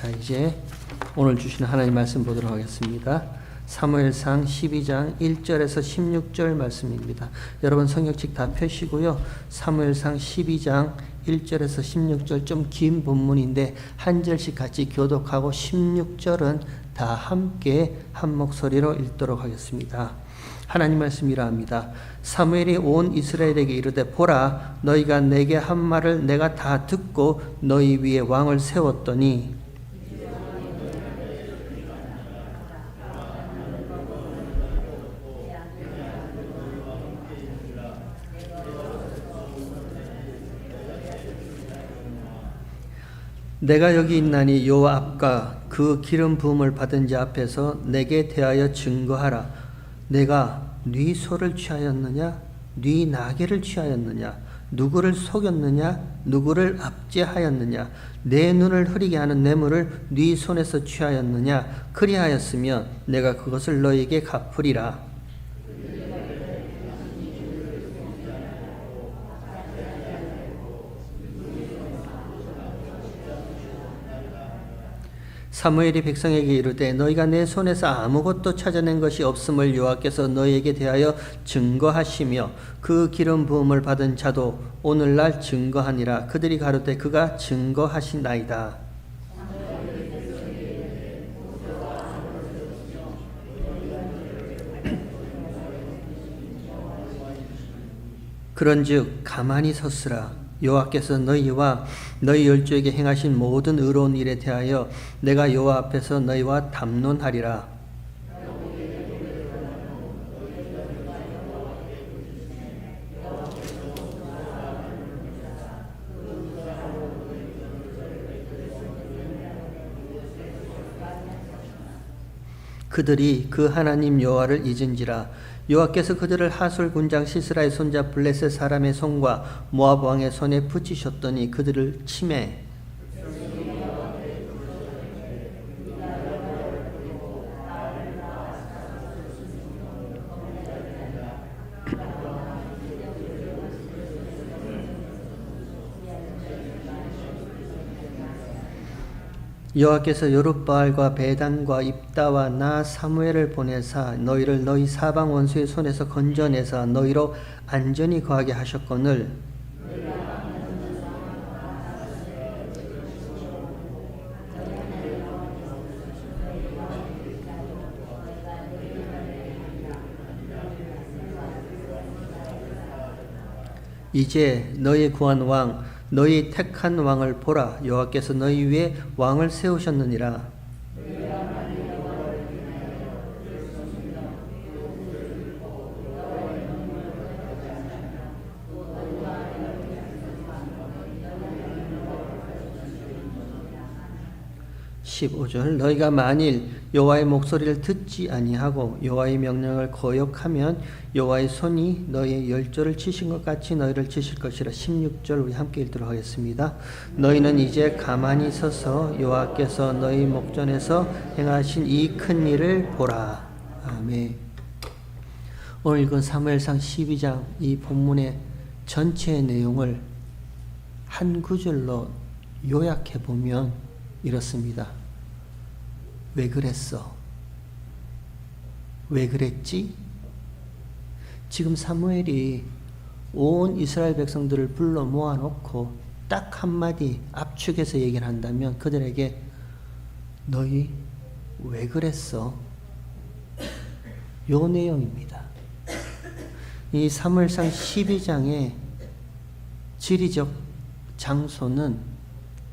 자, 이제 오늘 주시는 하나님 말씀 보도록 하겠습니다. 사무엘상 12장 1절에서 16절 말씀입니다. 여러분 성경책 다 펴시고요. 사무엘상 12장 1절에서 16절 좀 긴 본문인데 한 절씩 같이 교독하고 16절은 다 함께 한 목소리로 읽도록 하겠습니다. 하나님 말씀이라 합니다. 사무엘이 온 이스라엘에게 이르되 보라 너희가 내게 한 말을 내가 다 듣고 너희 위에 왕을 세웠더니 내가 여기 있나니 여호와 앞과 그 기름 부음을 받은 자 앞에서 내게 대하여 증거하라. 내가 네 소를 취하였느냐 네 나귀를 취하였느냐 누구를 속였느냐 누구를 압제하였느냐 내 눈을 흐리게 하는 뇌물을 네 손에서 취하였느냐 그리하였으면 내가 그것을 너에게 갚으리라. 사무엘이 백성에게 이르되 너희가 내 손에서 아무것도 찾아낸 것이 없음을 여호와께서 너희에게 대하여 증거하시며 그 기름 부음을 받은 자도 오늘날 증거하니라. 그들이 가로되 그가 증거하시나이다. 그런즉 가만히 섰으라. 여호와께서 너희와 너희 열조에게 행하신 모든 의로운 일에 대하여 내가 여호와 앞에서 너희와 담론하리라. 그들이 그 하나님 여호와를 잊은지라. 여호와께서 그들을 하솔 군장 시스라의 손자 블레셋 사람의 손과 모압 왕의 손에 붙이셨더니 그들을 치매 여호와께서 여룻바알과 베단과 입다와 나 사무엘을 보내사 너희를 너희 사방 원수의 손에서 건져내사 너희로 안전히 거하게 하셨거늘 이제 너희 구한 왕 너희 택한 왕을 보라. 여호와께서 너희 위에 왕을 세우셨느니라. (15절) 너희가 만일 여호와의 목소리를 듣지 아니하고 여호와의 명령을 거역하면 여호와의 손이 너희의 열조를 치신 것 같이 너희를 치실 것이라. 16절 우리 함께 읽도록 하겠습니다. 너희는 이제 가만히 서서 여호와께서 너희 목전에서 행하신 이 큰 일을 보라. 아멘. 오늘 읽은 사무엘상 12장 이 본문의 전체의 내용을 한 구절로 요약해 보면 이렇습니다. 왜 그랬어? 왜 그랬지? 지금 사무엘이 온 이스라엘 백성들을 불러 모아놓고 딱 한마디 압축해서 얘기를 한다면 그들에게 너희 왜 그랬어? 요 내용입니다. 이 사무엘상 12장의 지리적 장소는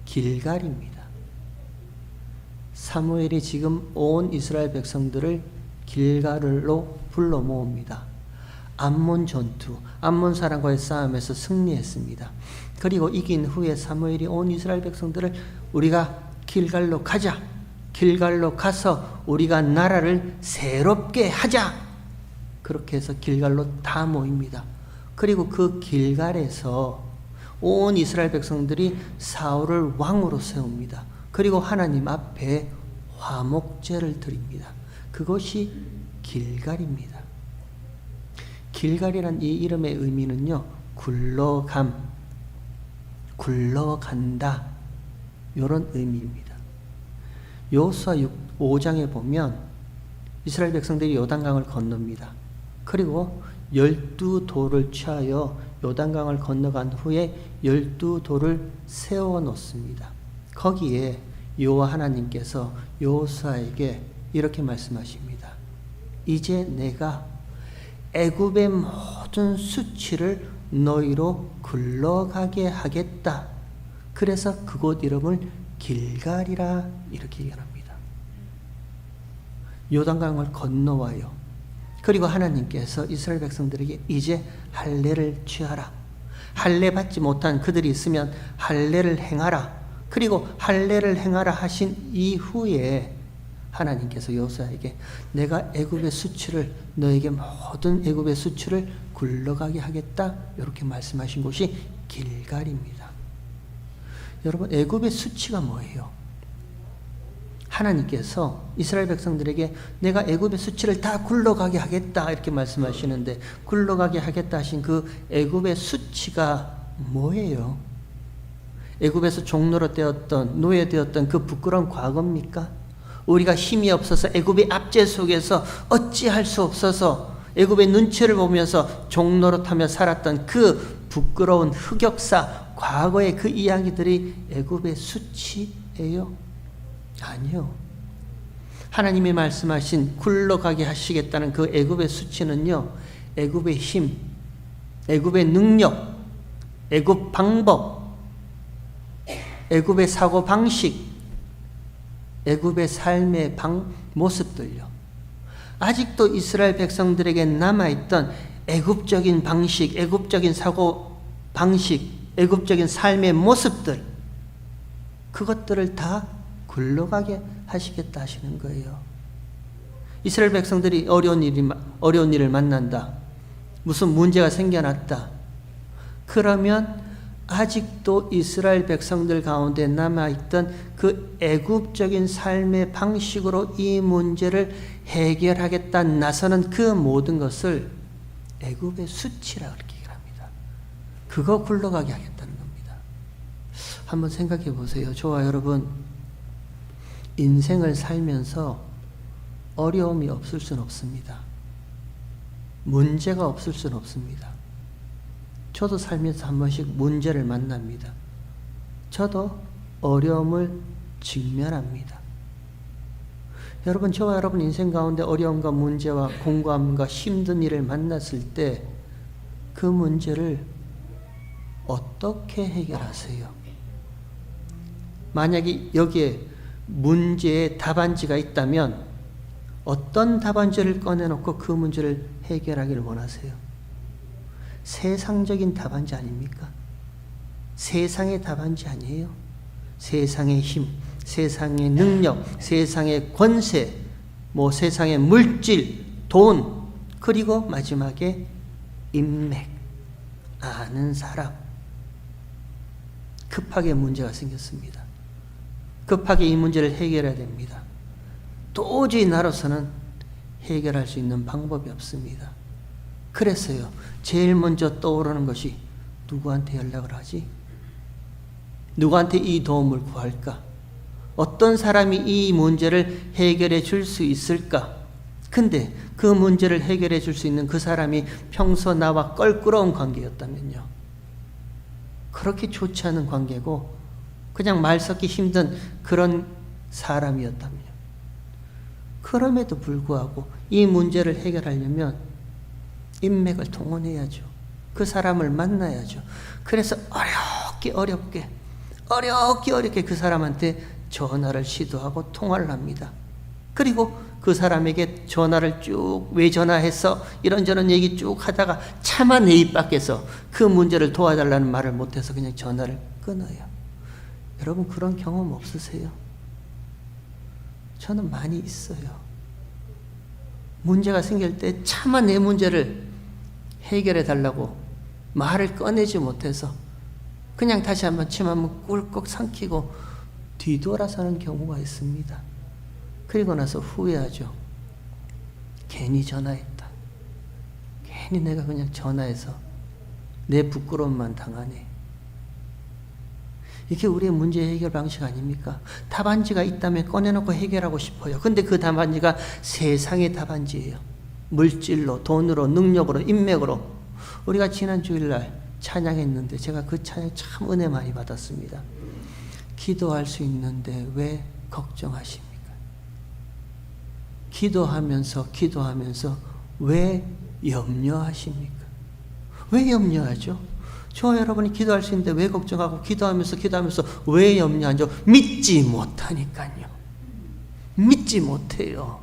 길갈입니다. 사무엘이 지금 온 이스라엘 백성들을 길갈로 불러 모읍니다. 암몬 전투, 암몬 사람과의 싸움에서 승리했습니다. 그리고 이긴 후에 사무엘이 온 이스라엘 백성들을 우리가 길갈로 가자. 길갈로 가서 우리가 나라를 새롭게 하자. 그렇게 해서 길갈로 다 모입니다. 그리고 그 길갈에서 온 이스라엘 백성들이 사울을 왕으로 세웁니다. 그리고 하나님 앞에 화목제를 드립니다. 그것이 길갈입니다. 길갈이란 이 이름의 의미는요, 굴러감, 굴러간다 이런 의미입니다. 여호수아 5장에 보면 이스라엘 백성들이 요단강을 건넙니다. 그리고 12돌을 취하여 요단강을 건너간 후에 12돌을 세워 놓습니다. 거기에 여호와 하나님께서 여호수아에게 이렇게 말씀하십니다. 이제 내가 애굽의 모든 수치를 너희로 굴러가게 하겠다. 그래서 그곳 이름을 길갈이라 이렇게 얘기합니다. 요단강을 건너와요. 그리고 하나님께서 이스라엘 백성들에게 이제 할례를 취하라. 할례 받지 못한 그들이 있으면 할례를 행하라. 그리고 할례를 행하라 하신 이후에 하나님께서 여호수아에게 내가 애굽의 수치를 너에게 모든 애굽의 수치를 굴러가게 하겠다. 이렇게 말씀하신 곳이 길갈입니다. 여러분, 애굽의 수치가 뭐예요? 하나님께서 이스라엘 백성들에게 내가 애굽의 수치를 다 굴러가게 하겠다 이렇게 말씀하시는데, 굴러가게 하겠다 하신 그 애굽의 수치가 뭐예요? 애굽에서 종로로 되었던, 노예되었던 그 부끄러운 과거입니까? 우리가 힘이 없어서 애굽의 압제 속에서 어찌할 수 없어서 애굽의 눈치를 보면서 종노릇하며 살았던 그 부끄러운 흑역사, 과거의 그 이야기들이 애굽의 수치예요? 아니요. 하나님이 말씀하신 굴러가게 하시겠다는 그 애굽의 수치는요, 애굽의 힘, 애굽의 능력, 애굽 방법, 애굽의 사고 방식, 애굽의 삶의 모습들요. 아직도 이스라엘 백성들에게 남아있던 애굽적인 방식, 애굽적인 사고 방식, 애굽적인 삶의 모습들, 그것들을 다 굴러가게 하시겠다 하시는 거예요. 이스라엘 백성들이 어려운 일을 만난다. 무슨 문제가 생겨났다. 그러면 아직도 이스라엘 백성들 가운데 남아있던 그 애굽적인 삶의 방식으로 이 문제를 해결하겠다 나서는 그 모든 것을 애굽의 수치라고 이렇게 얘기합니다. 그거 굴러가게 하겠다는 겁니다. 한번 생각해 보세요. 저와 여러분, 인생을 살면서 어려움이 없을 수는 없습니다. 문제가 없을 수는 없습니다. 저도 살면서 한 번씩 문제를 만납니다. 저도 어려움을 직면합니다. 여러분, 저와 여러분 인생 가운데 어려움과 문제와 공고함과 힘든 일을 만났을 때 그 문제를 어떻게 해결하세요? 만약에 여기에 문제의 답안지가 있다면 어떤 답안지를 꺼내놓고 그 문제를 해결하기를 원하세요? 세상적인 답안지 아닙니까? 세상의 답안지 아니에요? 세상의 힘, 세상의 능력, 세상의 권세, 세상의 물질, 돈, 그리고 마지막에 인맥, 아는 사람. 급하게 문제가 생겼습니다. 급하게 이 문제를 해결해야 됩니다. 도저히 나로서는 해결할 수 있는 방법이 없습니다. 그래서요, 제일 먼저 떠오르는 것이 누구한테 연락을 하지? 누구한테 이 도움을 구할까? 어떤 사람이 이 문제를 해결해 줄 수 있을까? 근데 그 문제를 해결해 줄 수 있는 그 사람이 평소 나와 껄끄러운 관계였다면요. 그렇게 좋지 않은 관계고 그냥 말 섞기 힘든 그런 사람이었다면요. 그럼에도 불구하고 이 문제를 해결하려면 인맥을 동원해야죠. 그 사람을 만나야죠. 그래서 어렵게 그 사람한테 전화를 시도하고 통화를 합니다. 그리고 그 사람에게 전화를 왜 전화해서 이런저런 얘기 쭉 하다가 차마 내 입 밖에서 그 문제를 도와달라는 말을 못해서 그냥 전화를 끊어요. 여러분, 그런 경험 없으세요? 저는 많이 있어요. 문제가 생길 때 차마 내 문제를 해결해 달라고 말을 꺼내지 못해서 그냥 다시 한번 침 한번 꿀꺽 삼키고 뒤돌아서는 경우가 있습니다. 그리고 나서 후회하죠. 괜히 전화했다. 괜히 내가 그냥 전화해서 내 부끄러움만 당하네. 이게 우리의 문제 해결 방식 아닙니까? 답안지가 있다면 꺼내놓고 해결하고 싶어요. 근데 그 답안지가 세상의 답안지예요. 물질로, 돈으로, 능력으로, 인맥으로. 우리가 지난 주일날 찬양했는데 제가 그 찬양 참 은혜 많이 받았습니다. 기도할 수 있는데 왜 걱정하십니까? 기도하면서 왜 염려하십니까? 왜 염려하죠? 저와 여러분이 기도할 수 있는데 왜 걱정하고 기도하면서 왜 염려하죠? 믿지 못하니까요. 믿지 못해요.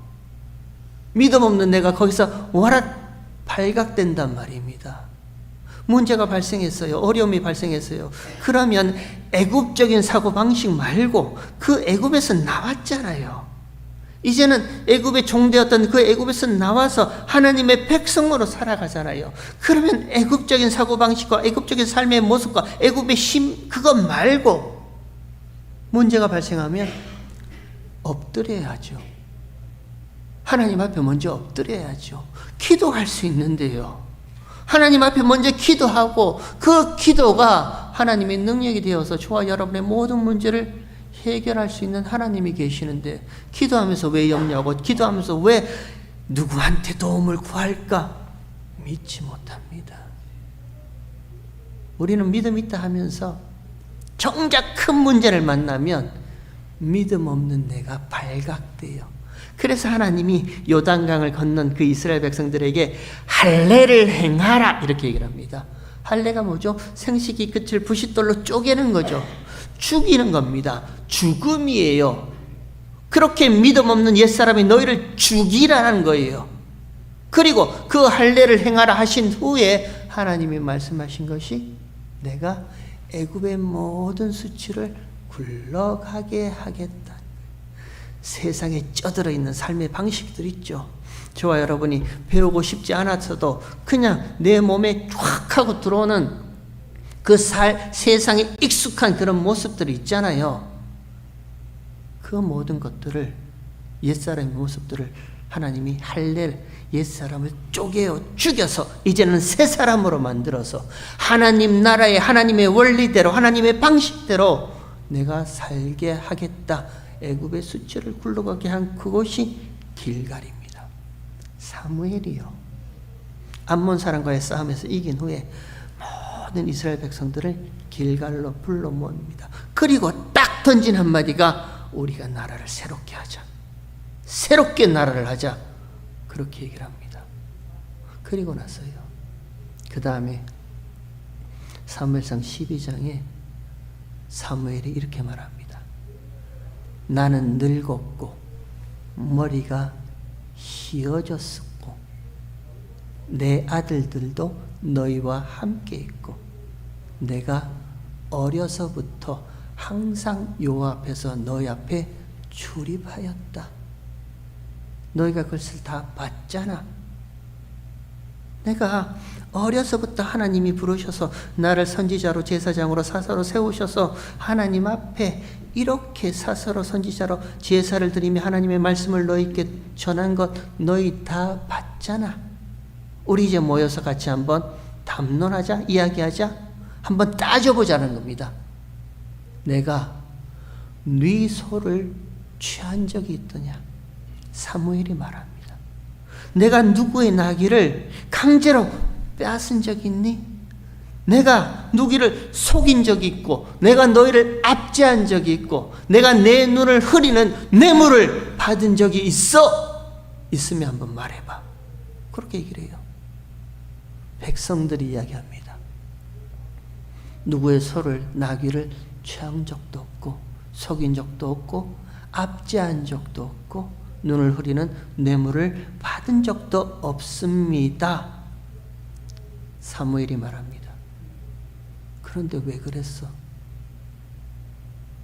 믿음 없는 내가 거기서 와라 발각된단 말입니다. 문제가 발생했어요. 어려움이 발생했어요. 그러면 애굽적인 사고방식 말고 그 애굽에서 나왔잖아요. 이제는 애굽의 종되었던 그 애굽에서 나와서 하나님의 백성으로 살아가잖아요. 그러면 애굽적인 사고방식과 애굽적인 삶의 모습과 애굽의 힘 그거 말고 문제가 발생하면 엎드려야죠. 하나님 앞에 먼저 엎드려야죠. 기도할 수 있는데요. 하나님 앞에 먼저 기도하고 그 기도가 하나님의 능력이 되어서 저와 여러분의 모든 문제를 해결할 수 있는 하나님이 계시는데 기도하면서 왜 염려하고 기도하면서 왜 누구한테 도움을 구할까? 믿지 못합니다. 우리는 믿음 있다 하면서 정작 큰 문제를 만나면 믿음 없는 내가 발각돼요. 그래서 하나님이 요단강을 건넌 그 이스라엘 백성들에게 할례를 행하라 이렇게 얘기를 합니다. 할례가 뭐죠? 생식이 끝을 부싯돌로 쪼개는 거죠. 죽이는 겁니다. 죽음이에요. 그렇게 믿음 없는 옛사람이 너희를 죽이라는 거예요. 그리고 그 할례를 행하라 하신 후에 하나님이 말씀하신 것이 내가 애굽의 모든 수치를 굴러가게 하겠다. 세상에 쩌들어 있는 삶의 방식들 있죠. 저와 여러분이 배우고 싶지 않았어도 그냥 내 몸에 쫙 하고 들어오는 그 세상에 익숙한 그런 모습들이 있잖아요. 그 모든 것들을 옛사람의 모습들을 하나님이 할례를 옛사람을 쪼개어 죽여서 이제는 새 사람으로 만들어서 하나님 나라의 하나님의 원리대로 하나님의 방식대로 내가 살게 하겠다. 애굽의 수치를 굴러가게 한 그곳이 길갈입니다. 사무엘이요. 암몬 사람과의 싸움에서 이긴 후에 모든 이스라엘 백성들을 길갈로 불러 모읍니다. 그리고 딱 던진 한마디가 우리가 나라를 새롭게 하자. 새롭게 나라를 하자. 그렇게 얘기를 합니다. 그리고 나서요. 그 다음에 사무엘상 12장에 사무엘이 이렇게 말합니다. 나는 늙었고 머리가 희어졌었고 내 아들들도 너희와 함께 있고 내가 어려서부터 항상 여호와 앞에서 너희 앞에 출입하였다. 너희가 그것을 다 봤잖아. 내가 어려서부터 하나님이 부르셔서 나를 선지자로 제사장으로 사사로 세우셔서 하나님 앞에 이렇게 사사로 선지자로 제사를 드리며 하나님의 말씀을 너희께 전한 것 너희 다 봤잖아. 우리 이제 모여서 같이 한번 담론하자, 이야기하자, 한번 따져보자는 겁니다. 내가 네 소를 취한 적이 있더냐? 사무엘이 말합니다. 내가 누구의 나귀를 강제로 빼앗은 적이 있니? 내가 누구를 속인 적이 있고 내가 너희를 압제한 적이 있고 내가 내 눈을 흐리는 뇌물을 받은 적이 있어? 있으면 한번 말해봐. 그렇게 얘기를 해요. 백성들이 이야기합니다. 누구의 소를 나귀를 취한 적도 없고 속인 적도 없고 압제한 적도 없고 눈을 흐리는 뇌물을 받은 적도 없습니다. 사무엘이 말합니다. 그런데 왜 그랬어?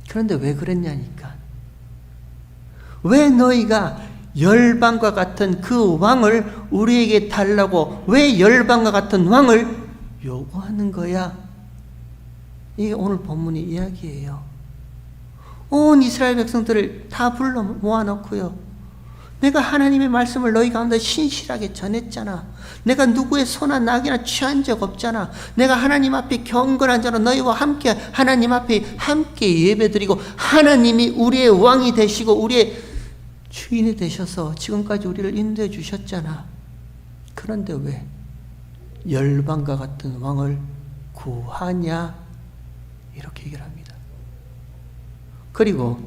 그런데 왜 그랬냐니까. 왜 너희가 열방과 같은 그 왕을 우리에게 달라고 왜 열방과 같은 왕을 요구하는 거야? 이게 오늘 본문의 이야기예요. 온 이스라엘 백성들을 다 불러 모아놓고요. 내가 하나님의 말씀을 너희 가운데 신실하게 전했잖아. 내가 누구의 소나 낙이나 취한 적 없잖아. 내가 하나님 앞에 경건한 자로 너희와 함께 하나님 앞에 함께 예배드리고 하나님이 우리의 왕이 되시고 우리의 주인이 되셔서 지금까지 우리를 인도해 주셨잖아. 그런데 왜 열방과 같은 왕을 구하냐? 이렇게 얘기를 합니다. 그리고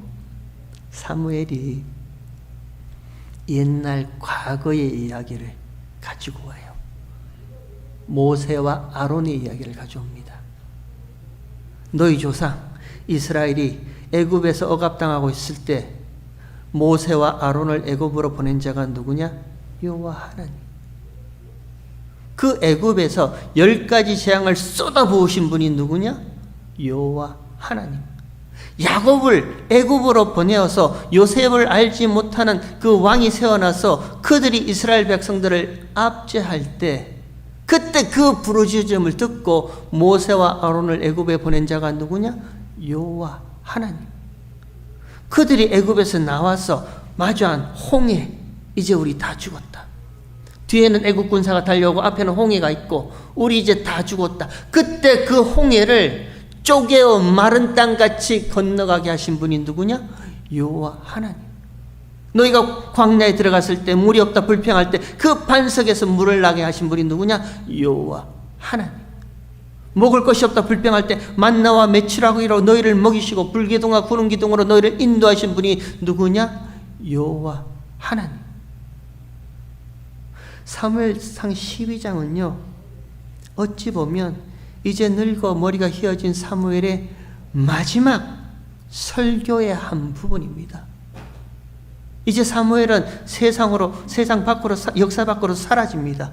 사무엘이 옛날 과거의 이야기를 가지고 와요. 모세와 아론의 이야기를 가져옵니다. 너희 조상 이스라엘이 애굽에서 억압당하고 있을 때 모세와 아론을 애굽으로 보낸 자가 누구냐? 여호와 하나님. 그 애굽에서 10가지 재앙을 쏟아부으신 분이 누구냐? 여호와 하나님. 야곱을 애굽으로 보내어서 요셉을 알지 못하는 그 왕이 세워나서 그들이 이스라엘 백성들을 압제할 때 그때 그 부르짖음을 듣고 모세와 아론을 애굽에 보낸 자가 누구냐? 여호와 하나님. 그들이 애굽에서 나와서 마주한 홍해, 이제 우리 다 죽었다. 뒤에는 애굽 군사가 달려오고 앞에는 홍해가 있고 우리 이제 다 죽었다. 그때 그 홍해를 쪼개어 마른 땅같이 건너가게 하신 분이 누구냐? 여호와 하나님. 너희가 광야에 들어갔을 때 물이 없다 불평할 때 그 반석에서 물을 나게 하신 분이 누구냐? 여호와 하나님. 먹을 것이 없다 불평할 때 만나와 메추라기로 너희를 먹이시고 불기둥과 구름기둥으로 너희를 인도하신 분이 누구냐? 여호와 하나님. 사무엘상 12장은요 어찌 보면 이제 늙어 머리가 휘어진 사무엘의 마지막 설교의 한 부분입니다. 이제 사무엘은 세상 밖으로, 역사 밖으로 사라집니다.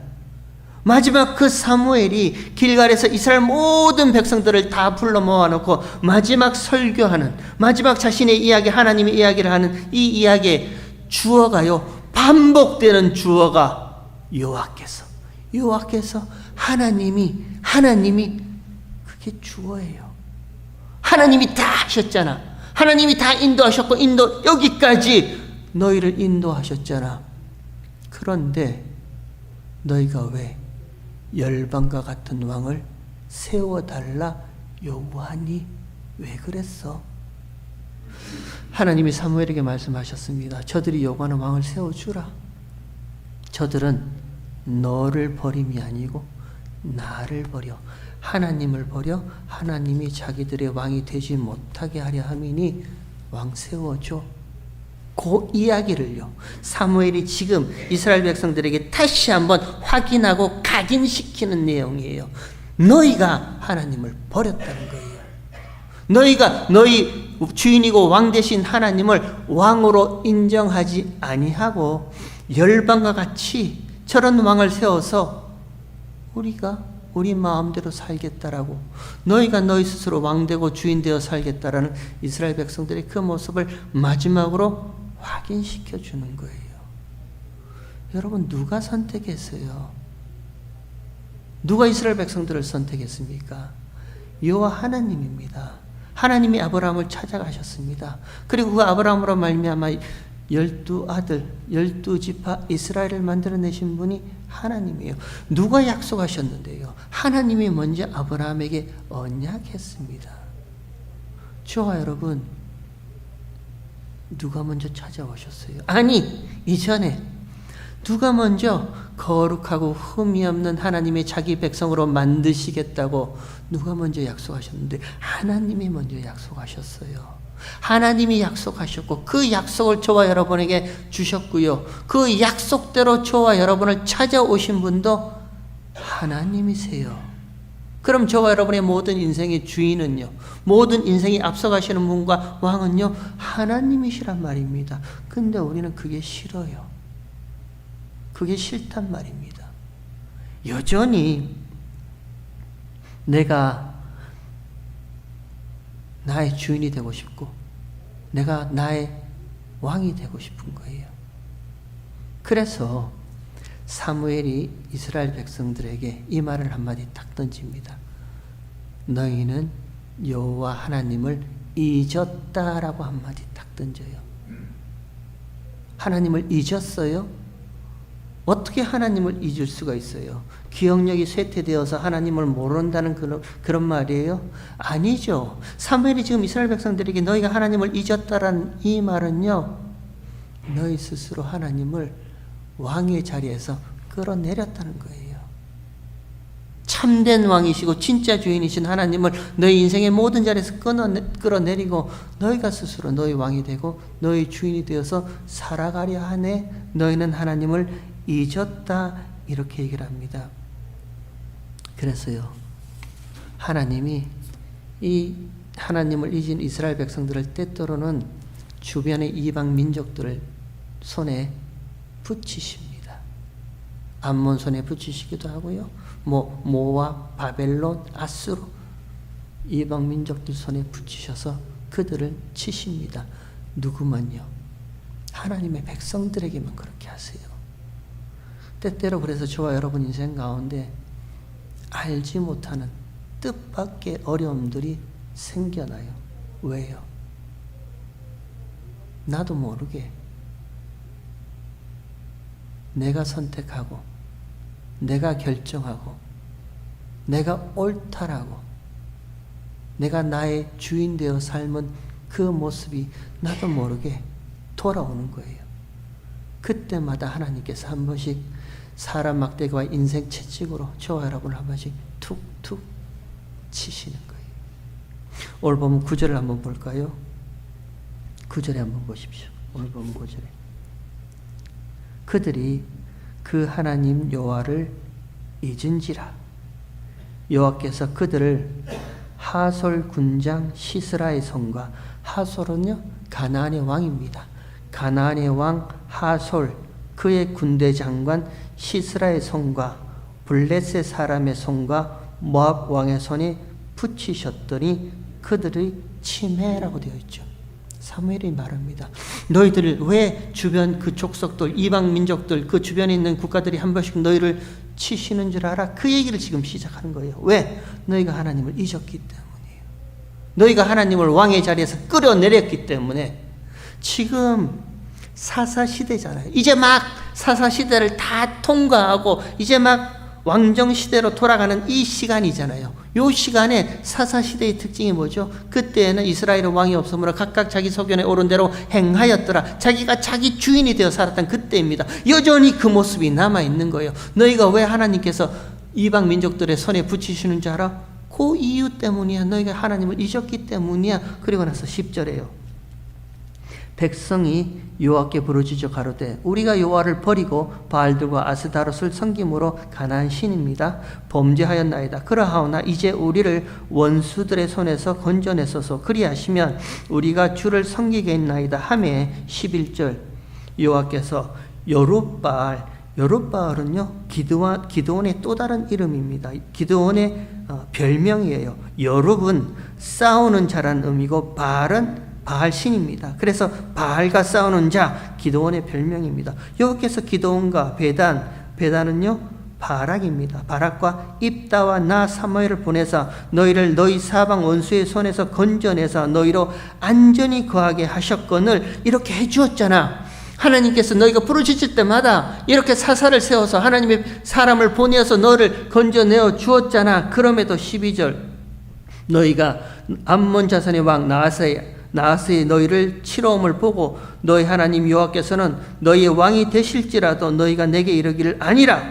마지막 그 사무엘이 길갈에서 이스라엘 모든 백성들을 다 불러 모아놓고 마지막 설교하는, 마지막 자신의 이야기, 하나님의 이야기를 하는 이 이야기의 주어가요, 반복되는 주어가 여호와께서 하나님이 그게 주어예요. 하나님이 다 하셨잖아. 하나님이 다 인도하셨고 여기까지 너희를 인도하셨잖아. 그런데 너희가 왜 열방과 같은 왕을 세워달라 요구하니? 왜 그랬어? 하나님이 사무엘에게 말씀하셨습니다. 저들이 요구하는 왕을 세워주라. 저들은 너를 버림이 아니고 나를 버려, 하나님을 버려 하나님이 자기들의 왕이 되지 못하게 하려 함이니 왕 세워줘. 그 이야기를요 사무엘이 지금 이스라엘 백성들에게 다시 한번 확인하고 각인시키는 내용이에요. 너희가 하나님을 버렸다는 거예요. 너희가 너희 주인이고 왕 되신 하나님을 왕으로 인정하지 아니하고 열방과 같이 저런 왕을 세워서 우리가 우리 마음대로 살겠다라고, 너희가 너희 스스로 왕되고 주인되어 살겠다라는 이스라엘 백성들의 그 모습을 마지막으로 확인시켜 주는 거예요. 여러분, 누가 선택했어요? 누가 이스라엘 백성들을 선택했습니까? 여호와 하나님입니다. 하나님이 아브라함을 찾아가셨습니다. 그리고 그 아브라함으로 말미암아 12아들, 12지파 이스라엘을 만들어내신 분이 하나님이에요. 누가 약속하셨는데요? 하나님이 먼저 아브라함에게 언약했습니다. 저와 여러분, 누가 먼저 찾아오셨어요? 아니, 이전에 누가 먼저 거룩하고 흠이 없는 하나님의 자기 백성으로 만드시겠다고 누가 먼저 약속하셨는데 하나님이 먼저 약속하셨어요. 하나님이 약속하셨고 그 약속을 저와 여러분에게 주셨고요. 그 약속대로 저와 여러분을 찾아오신 분도 하나님이세요. 그럼 저와 여러분의 모든 인생의 주인은요, 모든 인생이 앞서가시는 분과 왕은요, 하나님이시란 말입니다. 근데 우리는 그게 싫어요. 그게 싫단 말입니다. 여전히 내가 나의 주인이 되고 싶고 내가 나의 왕이 되고 싶은 거예요. 그래서 사무엘이 이스라엘 백성들에게 이 말을 한마디 딱 던집니다. 너희는 여호와 하나님을 잊었다라고 한마디 딱 던져요. 하나님을 잊었어요? 어떻게 하나님을 잊을 수가 있어요? 기억력이 쇠퇴되어서 하나님을 모른다는 그런 말이에요? 아니죠. 사무엘이 지금 이스라엘 백성들에게 너희가 하나님을 잊었다라는 이 말은요, 너희 스스로 하나님을 왕의 자리에서 끌어내렸다는 거예요. 참된 왕이시고 진짜 주인이신 하나님을 너희 인생의 모든 자리에서 끌어내리고 너희가 스스로 너희 왕이 되고 너희 주인이 되어서 살아가려 하네. 너희는 하나님을 잊었다, 이렇게 얘기를 합니다. 그래서요, 하나님이 이 하나님을 잊은 이스라엘 백성들을 때때로는 주변의 이방 민족들을 손에 붙이십니다. 암몬 손에 붙이시기도 하고요, 모압, 바벨론, 아수르 이방 민족들 손에 붙이셔서 그들을 치십니다. 누구만요? 하나님의 백성들에게만 그렇게 하세요. 때때로 그래서 저와 여러분 인생 가운데 알지 못하는 뜻밖의 어려움들이 생겨나요. 왜요? 나도 모르게 내가 선택하고 내가 결정하고 내가 옳다라고 내가 나의 주인 되어 삶은 그 모습이 나도 모르게 돌아오는 거예요. 그때마다 하나님께서 한 번씩 사람 막대기와 인생 채찍으로 저와 여러분을 한 번씩 툭툭 치시는 거예요. 오늘 보면 9절을 한번 볼까요? 9절에 한번 보십시오. 오늘 보면 9절에 그들이 그 하나님 여호와를 잊은지라 여호와께서 그들을 하솔 군장 시스라의 손과, 하솔은요 가나안의 왕입니다. 가나안의 왕 하솔, 그의 군대 장관 시스라의 손과 블레셋 사람의 손과 모압 왕의 손에 붙이셨더니 그들의 침해라고 되어 있죠. 사무엘이 말합니다. 너희들 왜 주변 그 족속들, 이방 민족들, 그 주변에 있는 국가들이 한 번씩 너희를 치시는 줄 알아? 그 얘기를 지금 시작하는 거예요. 왜? 너희가 하나님을 잊었기 때문이에요. 너희가 하나님을 왕의 자리에서 끌어내렸기 때문에. 지금 사사시대잖아요. 이제 막 사사시대를 다 통과하고 이제 막 왕정시대로 돌아가는 이 시간이잖아요. 이 시간에 사사시대의 특징이 뭐죠? 그때에는 이스라엘은 왕이 없으므로 각각 자기 소견에 옳은 대로 행하였더라. 자기가 자기 주인이 되어 살았던 그때입니다. 여전히 그 모습이 남아있는 거예요. 너희가 왜 하나님께서 이방 민족들의 손에 붙이시는 줄 알아? 그 이유 때문이야. 너희가 하나님을 잊었기 때문이야. 그리고 나서 10절에요. 백성이 여호와께 부르짖어 가로되 우리가 여호와를 버리고 바알들과 아스다롯을 섬김으로 가나안 신입니다. 범죄하였나이다. 그러하오나 이제 우리를 원수들의 손에서 건져내소서. 그리하시면 우리가 주를 섬기겠나이다 하매 11절 여호와께서 여룻바알, 여룻바알은요 기드온의 또 다른 이름입니다. 기드온의 별명이에요. 여룻은 싸우는 자라는 의미고 바알은 바알 신입니다. 그래서 바알과 싸우는 자, 기드온의 별명입니다. 여호와께서 기드온과 베단은요 바락입니다. 바락과 입다와 나 사무엘을 보내사 너희를 너희 사방 원수의 손에서 건져내사 너희로 안전히 거하게 하셨거늘 이렇게 해주었잖아. 하나님께서 너희가 부르짖을 때마다 이렇게 사사를 세워서 하나님의 사람을 보내어서 너를 건져내어 주었잖아. 그럼에도 12절 너희가 암몬 자손의 왕 나하스의 너희를 치러옴을 보고 너희 하나님 여호와께서는 너희의 왕이 되실지라도 너희가 내게 이르기를 아니라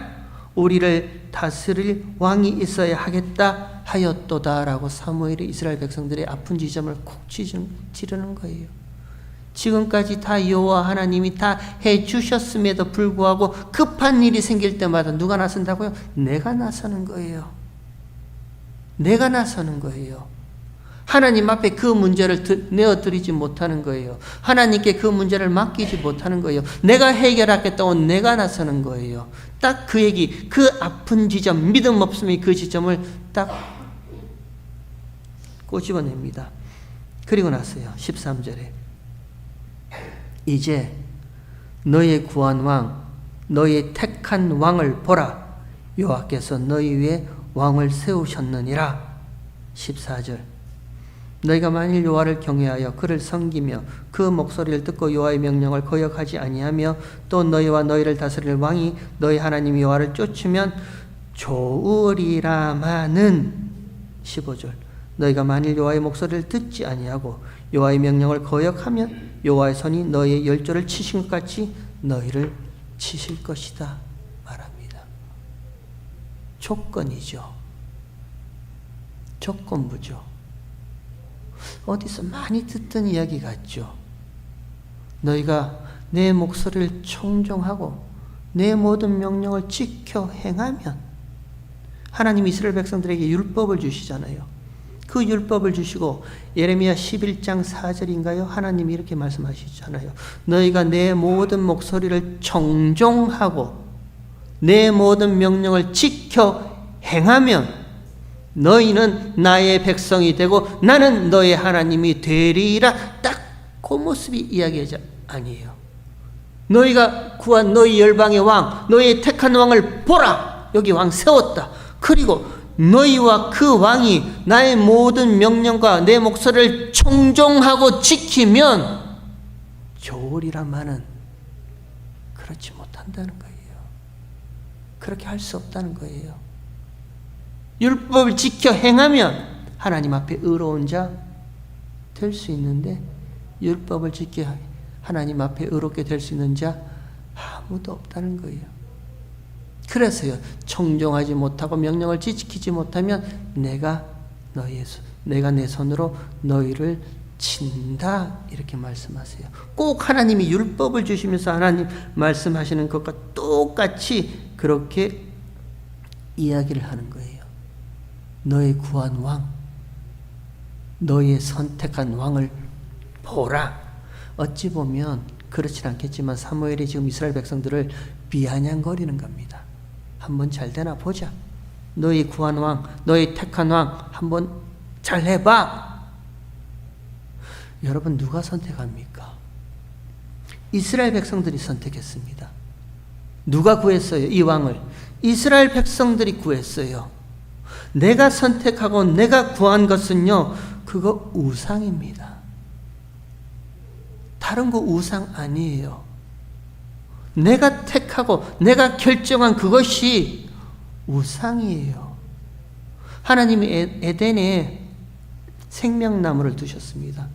우리를 다스릴 왕이 있어야 하겠다 하였도다라고 사무엘이 이스라엘 백성들의 아픈 지점을 콕 찌르는 거예요. 지금까지 다 여호와 하나님이 다 해주셨음에도 불구하고 급한 일이 생길 때마다 누가 나선다고요? 내가 나서는 거예요. 내가 나서는 거예요. 하나님 앞에 그 문제를 내어드리지 못하는 거예요. 하나님께 그 문제를 맡기지 못하는 거예요. 내가 해결하겠다고 내가 나서는 거예요. 딱 그 얘기, 그 아픈 지점, 믿음 없음의 그 지점을 딱 꼬집어냅니다. 그리고 나서요 13절에 이제 너의 구한 왕, 너의 택한 왕을 보라. 여호와께서 너희 위에 왕을 세우셨느니라. 14절 너희가 만일 여호와를 경외하여 그를 섬기며 그 목소리를 듣고 여호와의 명령을 거역하지 아니하며 또 너희와 너희를 다스릴 왕이 너희 하나님 여호와를 쫓으면 좋으리라마는 15절 너희가 만일 여호와의 목소리를 듣지 아니하고 여호와의 명령을 거역하면 여호와의 손이 너희의 열조를 치신 것 같이 너희를 치실 것이다 말합니다. 조건이죠. 조건부죠. 어디서 많이 듣던 이야기 같죠. 너희가 내 목소리를 청종하고 내 모든 명령을 지켜 행하면 하나님 이스라엘 백성들에게 율법을 주시잖아요. 그 율법을 주시고 예레미야 11장 4절인가요? 하나님이 이렇게 말씀하시잖아요. 너희가 내 모든 목소리를 청종하고 내 모든 명령을 지켜 행하면 너희는 나의 백성이 되고 나는 너의 하나님이 되리라. 딱 그 모습이 이야기하지 아니에요. 너희가 구한 너희 열방의 왕, 너희의 택한 왕을 보라. 여기 왕 세웠다. 그리고 너희와 그 왕이 나의 모든 명령과 내 목소리를 청종하고 지키면 좋으리라마는 그렇지 못한다는 거예요. 그렇게 할 수 없다는 거예요. 율법을 지켜 행하면 하나님 앞에 의로운 자 될 수 있는데 율법을 지켜 하나님 앞에 의롭게 될 수 있는 자 아무도 없다는 거예요. 그래서요, 청종하지 못하고 명령을 지키지 못하면 내가 내 손으로 너희를 친다 이렇게 말씀하세요. 꼭 하나님이 율법을 주시면서 하나님 말씀하시는 것과 똑같이 그렇게 이야기를 하는 거예요. 너의 구한 왕, 너의 선택한 왕을 보라. 어찌 보면 그렇진 않겠지만 사무엘이 지금 이스라엘 백성들을 비아냥거리는 겁니다. 한번 잘 되나 보자. 너희 구한 왕, 너희 택한 왕 한번 잘 해봐. 여러분 누가 선택합니까? 이스라엘 백성들이 선택했습니다. 누가 구했어요? 이 왕을 이스라엘 백성들이 구했어요. 내가 선택하고 내가 구한 것은요, 그거 우상입니다. 다른 거 우상 아니에요. 내가 택하고 내가 결정한 그것이 우상이에요. 하나님이 에덴에 생명나무를 두셨습니다.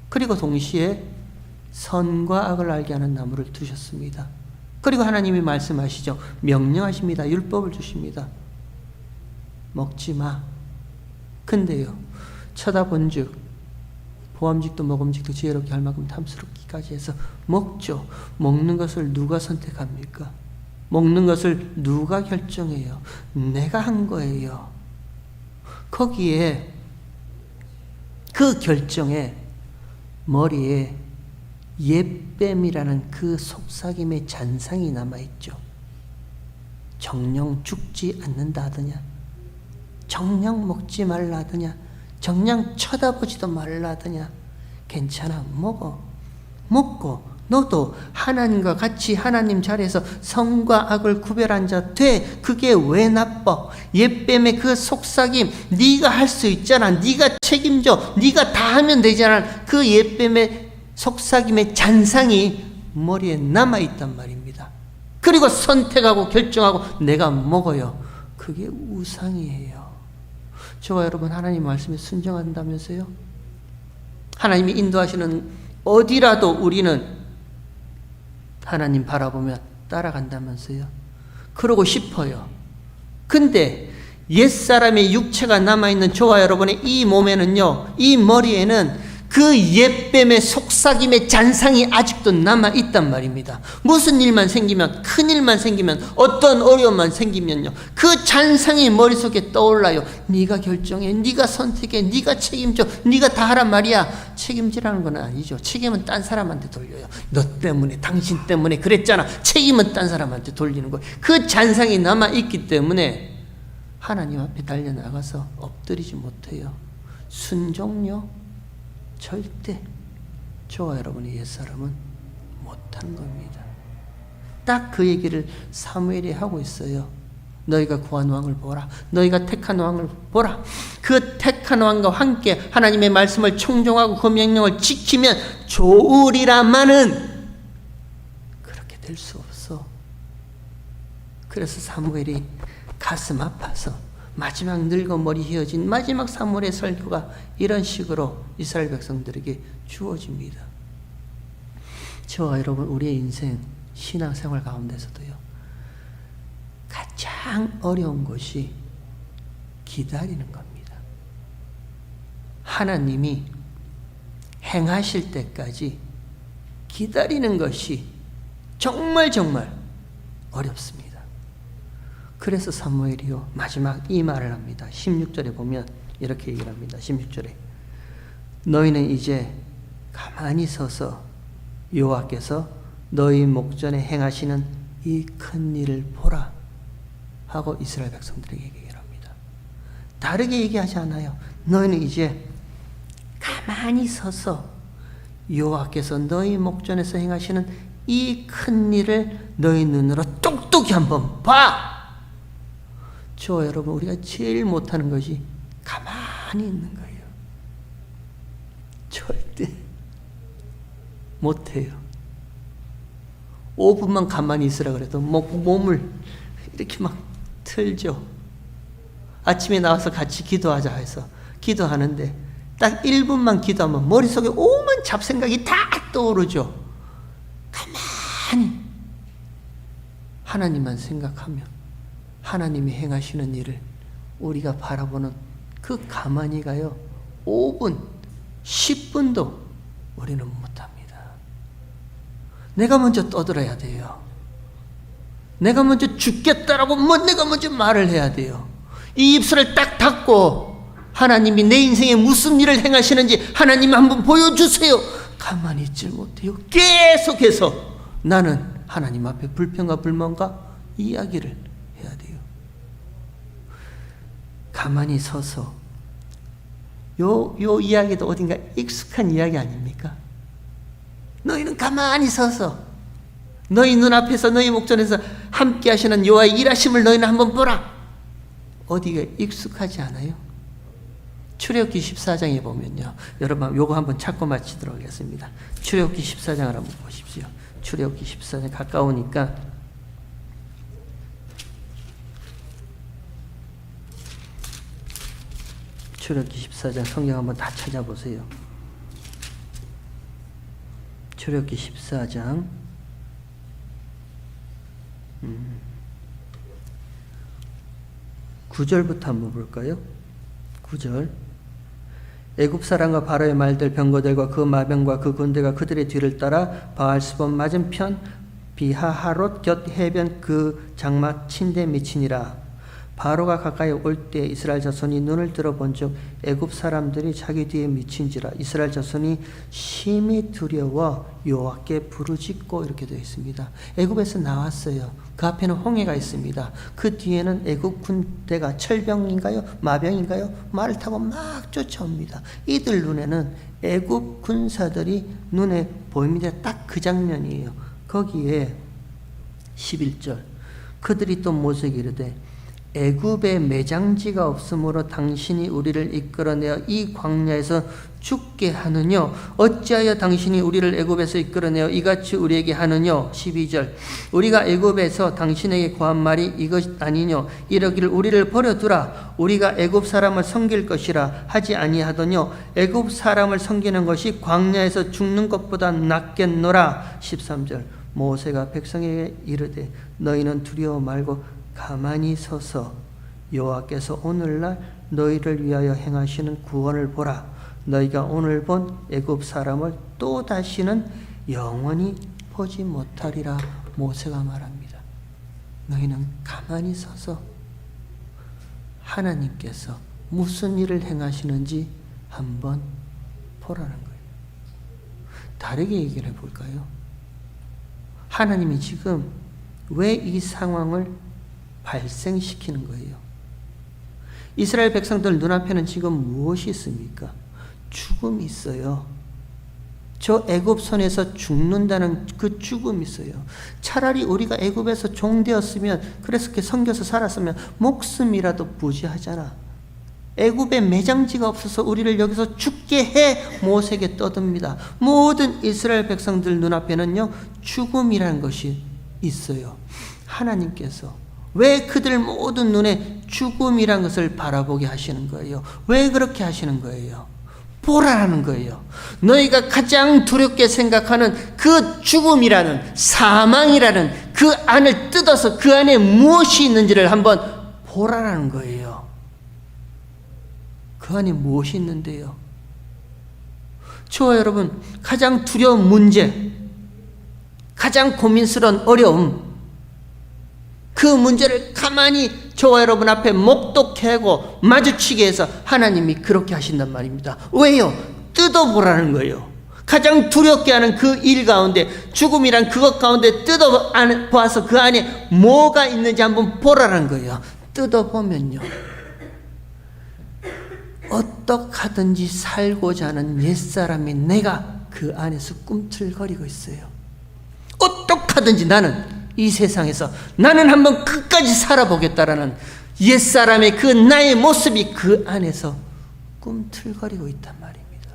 그리고 동시에 선과 악을 알게 하는 나무를 두셨습니다. 그리고 하나님이 말씀하시죠. 명령하십니다. 율법을 주십니다. 먹지 마. 근데요, 쳐다본즉 보암직도 먹음직도 지혜롭게 할 만큼 탐스럽기까지 해서 먹죠. 먹는 것을 누가 선택합니까? 먹는 것을 누가 결정해요? 내가 한 거예요. 거기에 그 결정에 머리에 옛뱀이라는 그 속삭임의 잔상이 남아있죠. 정령 죽지 않는다 하더냐, 정령 먹지 말라 하더냐, 정녕 쳐다보지도 말라 하더냐. 괜찮아, 먹고 너도 하나님과 같이 하나님 자리에서 선과 악을 구별한 자 돼. 그게 왜 나빠? 옛뱀의 그 속삭임 네가 할 수 있잖아. 네가 책임져. 네가 다 하면 되잖아. 그 옛뱀의 속삭임의 잔상이 머리에 남아있단 말입니다. 그리고 선택하고 결정하고 내가 먹어요. 그게 우상이에요. 저와 여러분 하나님 말씀에 순종한다면서요? 하나님이 인도하시는 어디라도 우리는 하나님 바라보며 따라간다면서요? 그러고 싶어요. 근데 옛사람의 육체가 남아있는 저와 여러분의 이 몸에는요, 이 머리에는 그 옛뱀의 속삭임의 잔상이 아직도 남아있단 말입니다. 무슨 일만 생기면, 큰 일만 생기면, 어떤 어려움만 생기면요, 그 잔상이 머릿속에 떠올라요. 네가 결정해, 네가 선택해, 네가 책임져, 네가 다 하란 말이야. 책임지라는 건 아니죠. 책임은 딴 사람한테 돌려요. 너 때문에, 당신 때문에 그랬잖아. 책임은 딴 사람한테 돌리는 거예요. 그 잔상이 남아있기 때문에 하나님 앞에 달려나가서 엎드리지 못해요. 순종요? 절대 저와 여러분의 옛사람은 못한 겁니다. 딱 그 얘기를 사무엘이 하고 있어요. 너희가 구한 왕을 보라. 너희가 택한 왕을 보라. 그 택한 왕과 함께 하나님의 말씀을 청종하고 그 명령을 지키면 좋으리라마는 그렇게 될 수 없어. 그래서 사무엘이 가슴 아파서 마지막 늙어 머리 휘어진 마지막 사무엘의 설교가 이런 식으로 이스라엘 백성들에게 주어집니다. 저와 여러분, 우리의 인생 신앙생활 가운데서도요, 가장 어려운 것이 기다리는 겁니다. 하나님이 행하실 때까지 기다리는 것이 정말 어렵습니다. 그래서 사무엘이요, 마지막 이 말을 합니다. 16절에 보면 이렇게 얘기를 합니다. 16절에 너희는 이제 가만히 서서 여호와께서 너희 목전에 행하시는 이 큰 일을 보라 하고 이스라엘 백성들에게 얘기를 합니다. 다르게 얘기하지 않아요. 너희는 이제 가만히 서서 여호와께서 너희 목전에서 행하시는 이 큰 일을 너희 눈으로 똑똑히 한번 봐. 저 여러분, 우리가 제일 못하는 것이 가만히 있는 거예요. 절대 못해요. 5분만 가만히 있으라 그래도 몸을 이렇게 막 틀죠. 아침에 나와서 같이 기도하자 해서 기도하는데 딱 1분만 기도하면 머릿속에 오만 잡생각이 다 떠오르죠. 가만히 하나님만 생각하며 하나님이 행하시는 일을 우리가 바라보는 그 가만히가요, 5분, 10분도 우리는 못합니다. 내가 먼저 떠들어야 돼요. 내가 먼저 죽겠다라고 내가 먼저 말을 해야 돼요. 이 입술을 딱 닫고 하나님이 내 인생에 무슨 일을 행하시는지 하나님 한번 보여주세요. 가만히 있질 못해요. 계속해서 나는 하나님 앞에 불평과 불만과 이야기를 해야 돼요. 가만히 서서 요 이야기도 어딘가 익숙한 이야기 아닙니까? 너희는 가만히 서서 너희 눈앞에서 너희 목전에서 함께 하시는 여호와의 일하심을 너희는 한번 보라. 어디가 익숙하지 않아요? 출애굽기 14장에 보면요, 여러분 요거 한번 찾고 마치도록 하겠습니다. 출애굽기 14장을 한번 보십시오. 출애굽기 14장 가까우니까 출애굽기 14장 성경 한번 다 찾아보세요. 출애굽기 14장 9절부터 한번 볼까요? 9절 애굽 사람과 바로의 말들 병거들과 그 마병과 그 군대가 그들의 뒤를 따라 바알스본 맞은편 비하하롯 곁 해변 그 장막 침대 미치니라. 바로가 가까이 올 때 이스라엘 자손이 눈을 들어본즉 애굽 사람들이 자기 뒤에 미친지라. 이스라엘 자손이 심히 두려워 여호와께 부르짖고, 이렇게 되어 있습니다. 애굽에서 나왔어요. 그 앞에는 홍해가 있습니다. 그 뒤에는 애굽 군대가 철병인가요? 마병인가요? 말을 타고 막 쫓아옵니다. 이들 눈에는 애굽 군사들이 눈에 보입니다. 딱 그 장면이에요. 거기에 11절 그들이 또 모세에게 이르되 애굽에 매장지가 없으므로 당신이 우리를 이끌어내어 이 광야에서 죽게 하느뇨? 어찌하여 당신이 우리를 애굽에서 이끌어내어 이같이 우리에게 하느뇨? 12절 우리가 애굽에서 당신에게 구한 말이 이것 아니뇨? 이러기를 우리를 버려두라. 우리가 애굽 사람을 섬길 것이라 하지 아니하더뇨? 애굽 사람을 섬기는 것이 광야에서 죽는 것보다 낫겠노라. 13절 모세가 백성에게 이르되 너희는 두려워 말고 가만히 서서 여호와께서 오늘날 너희를 위하여 행하시는 구원을 보라. 너희가 오늘 본 애굽 사람을 또 다시는 영원히 보지 못하리라. 모세가 말합니다. 너희는 가만히 서서 하나님께서 무슨 일을 행하시는지 한번 보라는 거예요. 다르게 얘기를 해볼까요? 하나님이 지금 왜 이 상황을 발생시키는 거예요? 이스라엘 백성들 눈앞에는 지금 무엇이 있습니까? 죽음이 있어요. 저 애굽 손에서 죽는다는 그 죽음이 있어요. 차라리 우리가 애굽에서 종되었으면, 그래서 이렇게 섬겨서 살았으면 목숨이라도 부지하잖아. 애굽에 매장지가 없어서 우리를 여기서 죽게 해 모세에게 떠듭니다. 모든 이스라엘 백성들 눈앞에는요, 죽음이라는 것이 있어요. 하나님께서 왜 그들 모든 눈에 죽음이라는 것을 바라보게 하시는 거예요? 왜 그렇게 하시는 거예요? 보라는 거예요. 너희가 가장 두렵게 생각하는 그 죽음이라는, 사망이라는 그 안을 뜯어서 그 안에 무엇이 있는지를 한번 보라는 거예요. 그 안에 무엇이 있는데요? 저와 여러분, 가장 두려운 문제, 가장 고민스러운 어려움, 그 문제를 가만히 저와 여러분 앞에 목독하고 마주치게 해서 하나님이 그렇게 하신단 말입니다. 왜요? 뜯어보라는 거예요. 가장 두렵게 하는 그 일 가운데, 죽음이란 그것 가운데 뜯어보아서 그 안에 뭐가 있는지 한번 보라는 거예요. 뜯어보면요, 어떡하든지 살고자 하는 옛사람이 내가 그 안에서 꿈틀거리고 있어요. 어떡하든지 나는 이 세상에서 나는 한번 끝까지 살아보겠다라는 옛사람의 그 나의 모습이 그 안에서 꿈틀거리고 있단 말입니다.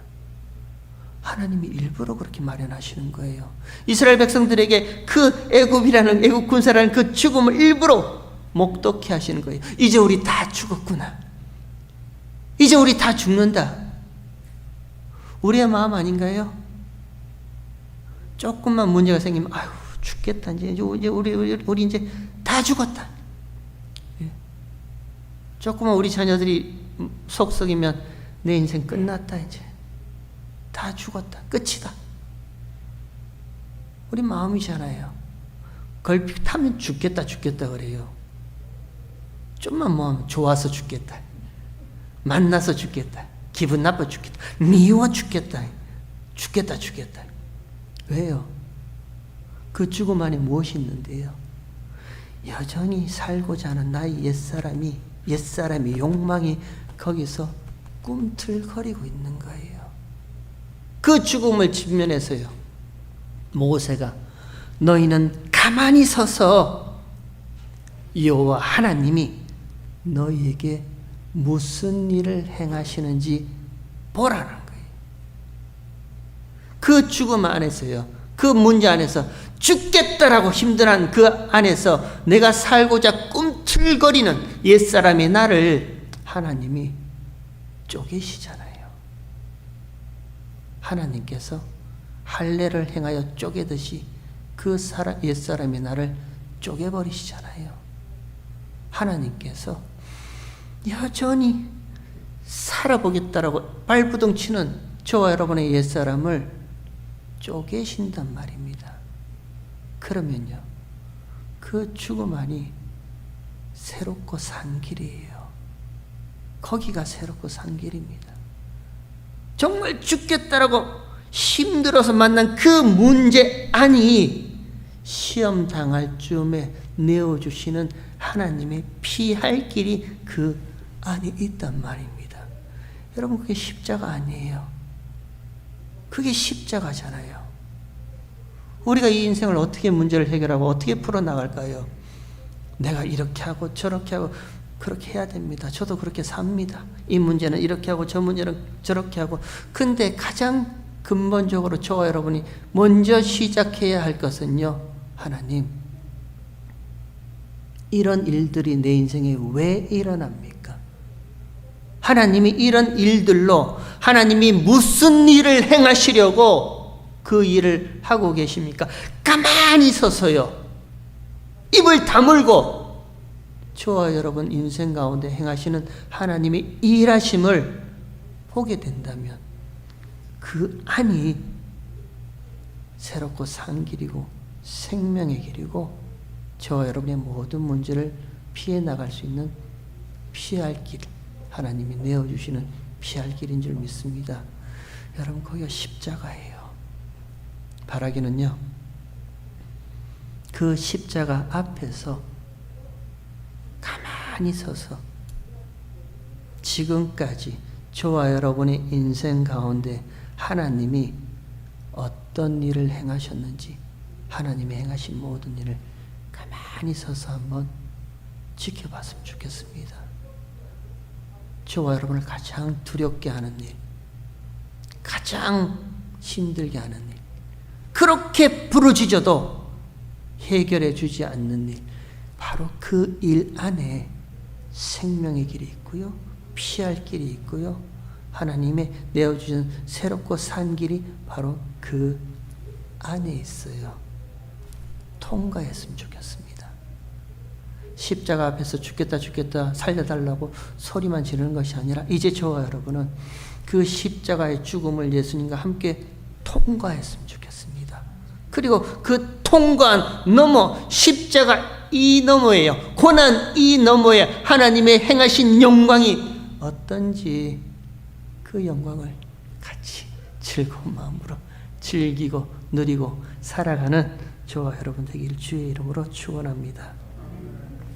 하나님이 일부러 그렇게 마련하시는 거예요. 이스라엘 백성들에게 그 애굽이라는, 애굽 군사라는 그 죽음을 일부러 목독해 하시는 거예요. 이제 우리 다 죽었구나. 이제 우리 다 죽는다. 우리의 마음 아닌가요? 조금만 문제가 생기면 아유 죽겠다. 이제 우리 이제 다 죽었다. 조금만 우리 자녀들이 속썩이면 내 인생 끝났다. 이제 다 죽었다. 끝이다. 우리 마음이잖아요. 걸핏 타면 죽겠다 그래요. 좀만 뭐 좋아서 죽겠다. 만나서 죽겠다. 기분 나빠 죽겠다. 미워 죽겠다. 죽겠다. 왜요? 그 죽음 안에 무엇이 있는데요? 여전히 살고자 하는 나의 옛사람의 욕망이 거기서 꿈틀거리고 있는 거예요. 그 죽음을 직면해서요, 모세가 너희는 가만히 서서 여호와 하나님이 너희에게 무슨 일을 행하시는지 보라는 거예요. 그 죽음 안에서요, 그 문제 안에서, 죽겠다라고 힘들한 그 안에서 내가 살고자 꿈틀거리는 옛사람의 나를 하나님이 쪼개시잖아요. 하나님께서 할례를 행하여 쪼개듯이 그 옛사람의 나를 쪼개버리시잖아요. 하나님께서 여전히 살아보겠다라고 발부둥 치는 저와 여러분의 옛사람을 쪼개신단 말입니다. 그러면요, 그 죽음 안이 새롭고 산 길이에요. 거기가 새롭고 산 길입니다. 정말 죽겠다라고 힘들어서 만난 그 문제 안이 시험 당할 즈음에 내어주시는 하나님의 피할 길이 그 안에 있단 말입니다. 여러분, 그게 십자가 아니에요. 그게 십자가잖아요. 우리가 이 인생을 어떻게 문제를 해결하고 어떻게 풀어나갈까요? 내가 이렇게 하고 저렇게 하고 그렇게 해야 됩니다. 저도 그렇게 삽니다. 이 문제는 이렇게 하고 저 문제는 저렇게 하고. 근데 가장 근본적으로 저와 여러분이 먼저 시작해야 할 것은요, 하나님, 이런 일들이 내 인생에 왜 일어납니까? 하나님이 이런 일들로 하나님이 무슨 일을 행하시려고 그 일을 하고 계십니까? 가만히 서서요, 입을 다물고 저와 여러분 인생 가운데 행하시는 하나님의 일하심을 보게 된다면 그 안이 새롭고 산 길이고 생명의 길이고 저와 여러분의 모든 문제를 피해 나갈 수 있는 피할 길, 하나님이 내어주시는 피할 길인 줄 믿습니다. 여러분, 거기가 십자가예요. 바라기는요, 그 십자가 앞에서 가만히 서서 지금까지 저와 여러분의 인생 가운데 하나님이 어떤 일을 행하셨는지 하나님의 행하신 모든 일을 가만히 서서 한번 지켜봤으면 좋겠습니다. 저와 여러분을 가장 두렵게 하는 일, 가장 힘들게 하는 일, 그렇게 부르짖어도 해결해 주지 않는 일, 바로 그 일 안에 생명의 길이 있고요, 피할 길이 있고요, 하나님의 내어주신 새롭고 산 길이 바로 그 안에 있어요. 통과했으면 좋겠습니다. 십자가 앞에서 죽겠다 죽겠다 살려달라고 소리만 지르는 것이 아니라 이제 저와 여러분은 그 십자가의 죽음을 예수님과 함께 통과했으면 좋겠습니다. 그리고 그 통과한 너머, 십자가 이 너머에요, 고난 이 너머에 하나님의 행하신 영광이 어떤지 그 영광을 같이 즐거운 마음으로 즐기고 누리고 살아가는 저와 여러분 되길 주의 이름으로 축원합니다.